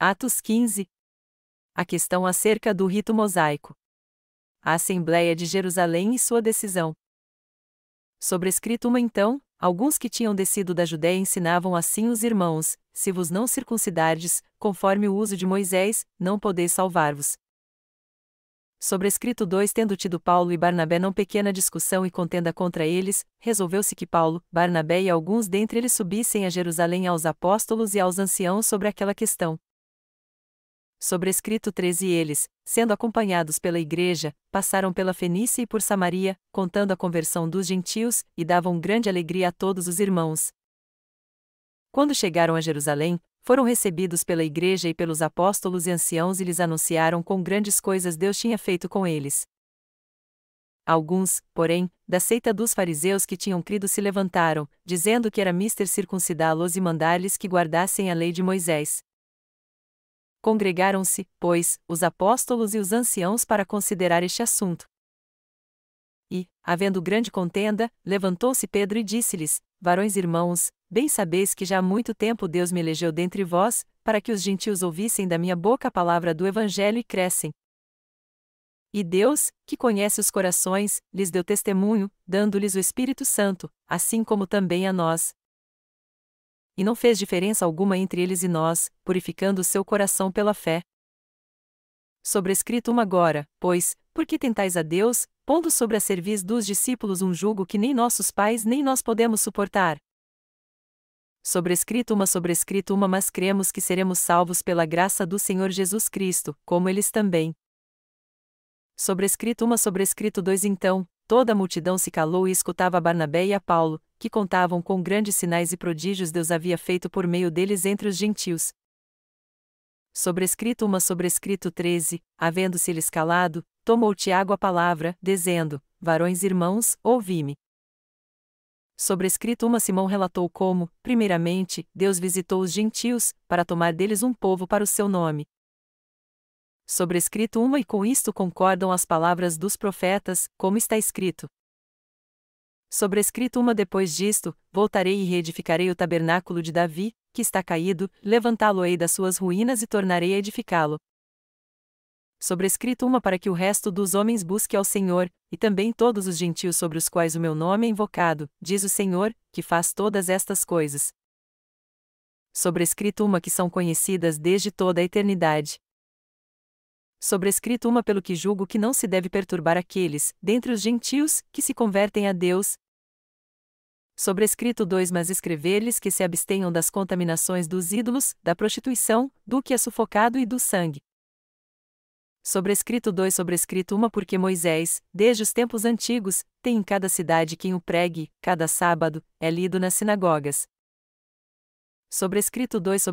Atos 15. A questão acerca do rito mosaico. A Assembleia de Jerusalém e sua decisão. Sobrescrito uma então, alguns que tinham descido da Judéia ensinavam assim os irmãos: se vos não circuncidardes, conforme o uso de Moisés, não podeis salvar-vos. Sobrescrito 2. Tendo tido Paulo e Barnabé não pequena discussão e contenda contra eles, resolveu-se que Paulo, Barnabé e alguns dentre eles subissem a Jerusalém aos apóstolos e aos anciãos sobre aquela questão. Sobrescrito 13. E eles, sendo acompanhados pela igreja, passaram pela Fenícia e por Samaria, contando a conversão dos gentios, e davam grande alegria a todos os irmãos. Quando chegaram a Jerusalém, foram recebidos pela igreja e pelos apóstolos e anciãos e lhes anunciaram quão grandes coisas Deus tinha feito com eles. Alguns, porém, da seita dos fariseus que tinham crido se levantaram, dizendo que era mister circuncidá-los e mandar-lhes que guardassem a lei de Moisés. Congregaram-se, pois, os apóstolos e os anciãos para considerar este assunto. E, havendo grande contenda, levantou-se Pedro e disse-lhes: varões irmãos, bem sabeis que já há muito tempo Deus me elegeu dentre vós, para que os gentios ouvissem da minha boca a palavra do Evangelho e crescem. E Deus, que conhece os corações, lhes deu testemunho, dando-lhes o Espírito Santo, assim como também a nós. E não fez diferença alguma entre eles e nós, purificando o seu coração pela fé. Sobrescrito uma agora, pois, porque tentais a Deus, pondo sobre a cerviz dos discípulos um jugo que nem nossos pais nem nós podemos suportar. Sobrescrito uma, mas cremos que seremos salvos pela graça do Senhor Jesus Cristo, como eles também. Sobrescrito 2. Então, toda a multidão se calou e escutava a Barnabé e a Paulo, que contavam com grandes sinais e prodígios Deus havia feito por meio deles entre os gentios. Sobrescrito 13. Havendo-se eles calado, tomou Tiago a palavra, dizendo: varões irmãos, ouvi-me. Sobrescrito Simão relatou como, primeiramente, Deus visitou os gentios, para tomar deles um povo para o seu nome. Sobrescrito e com isto concordam as palavras dos profetas, como está escrito. Sobrescrito depois disto, voltarei e reedificarei o tabernáculo de Davi, que está caído, levantá-lo-ei das suas ruínas e tornarei a edificá-lo. Sobrescrito para que o resto dos homens busque ao Senhor, e também todos os gentios sobre os quais o meu nome é invocado, diz o Senhor, que faz todas estas coisas. Sobrescrito que são conhecidas desde toda a eternidade. Sobrescrito pelo que julgo que não se deve perturbar aqueles, dentre os gentios, que se convertem a Deus. Sobrescrito 2. Mas escrever-lhes que se abstenham das contaminações dos ídolos, da prostituição, do que é sufocado e do sangue. Sobrescrito 2. Sobrescrito porque Moisés, desde os tempos antigos, tem em cada cidade quem o pregue, cada sábado, é lido nas sinagogas. Sobrescrito 2.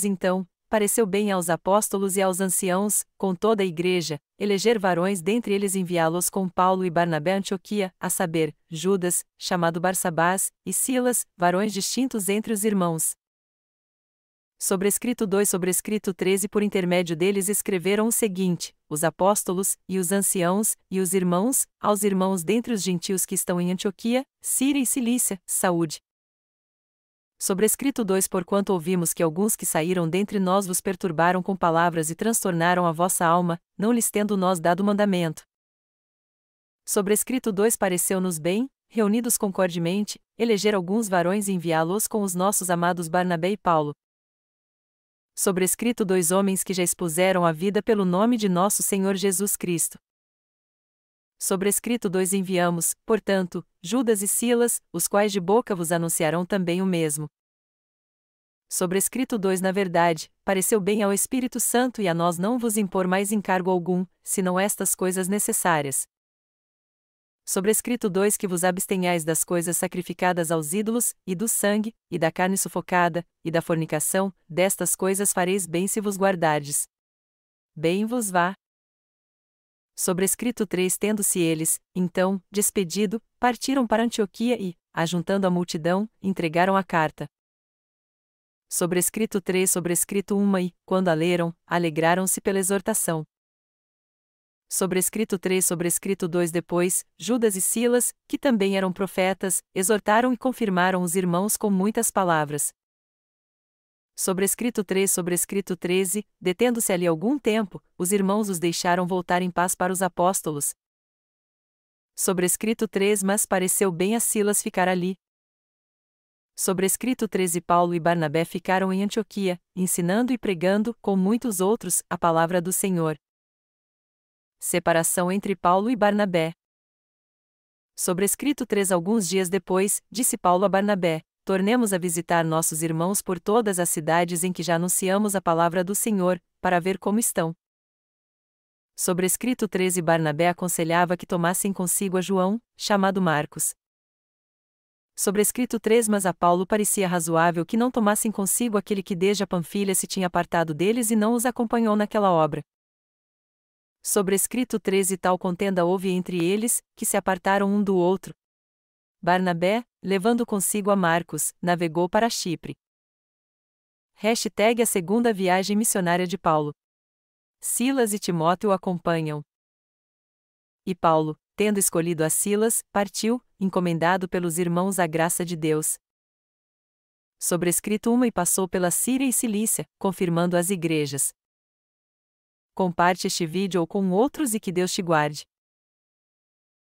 Então, pareceu bem aos apóstolos e aos anciãos, com toda a igreja, eleger varões dentre eles e enviá-los com Paulo e Barnabé a Antioquia, a saber, Judas, chamado Barsabás, e Silas, varões distintos entre os irmãos. Sobrescrito 2. Sobrescrito 13. Por intermédio deles escreveram o seguinte: os apóstolos, e os anciãos, e os irmãos, aos irmãos dentre os gentios que estão em Antioquia, Síria e Cilícia, saúde. Sobrescrito 2. Porquanto ouvimos que alguns que saíram dentre nós vos perturbaram com palavras e transtornaram a vossa alma, não lhes tendo nós dado mandamento. Sobrescrito 2. Pareceu-nos bem, reunidos concordemente, eleger alguns varões e enviá-los com os nossos amados Barnabé e Paulo. Sobrescrito 2. Homens que já expuseram a vida pelo nome de nosso Senhor Jesus Cristo. Sobrescrito 2. Enviamos, portanto, Judas e Silas, os quais de boca vos anunciarão também o mesmo. Sobrescrito 2. Na verdade, pareceu bem ao Espírito Santo e a nós não vos impor mais encargo algum, senão estas coisas necessárias. Sobrescrito 2. Que vos abstenhais das coisas sacrificadas aos ídolos, e do sangue, e da carne sufocada, e da fornicação, destas coisas fareis bem se vos guardardes. Bem vos vá. Sobrescrito 3. Tendo-se eles, então, despedido, partiram para Antioquia e, ajuntando a multidão, entregaram a carta. Sobrescrito 3. Sobrescrito 1. E, quando a leram, alegraram-se pela exortação. Sobrescrito 3. Sobrescrito 2. Depois, Judas e Silas, que também eram profetas, exortaram e confirmaram os irmãos com muitas palavras. Sobrescrito 3 Sobrescrito 13, detendo-se ali algum tempo, os irmãos os deixaram voltar em paz para os apóstolos. Sobrescrito 3 Mas pareceu bem a Silas ficar ali. Sobrescrito 13 Paulo e Barnabé ficaram em Antioquia, ensinando e pregando, com muitos outros, a palavra do Senhor. Separação entre Paulo e Barnabé. Sobrescrito 3 Alguns dias depois, disse Paulo a Barnabé: tornemos a visitar nossos irmãos por todas as cidades em que já anunciamos a palavra do Senhor, para ver como estão. Sobrescrito 13 Barnabé aconselhava que tomassem consigo a João, chamado Marcos. Sobrescrito 3 Mas a Paulo parecia razoável que não tomassem consigo aquele que desde a Panfilha se tinha apartado deles e não os acompanhou naquela obra. Sobrescrito 13 Tal contenda houve entre eles, que se apartaram um do outro. Barnabé, levando consigo a Marcos, navegou para Chipre. #A segunda viagem missionária de Paulo. Silas e Timóteo acompanham. E Paulo, tendo escolhido a Silas, partiu, encomendado pelos irmãos à graça de Deus. Sobrescrito 1 E passou pela Síria e Cilícia, confirmando as igrejas. Comparte este vídeo ou com outros e que Deus te guarde.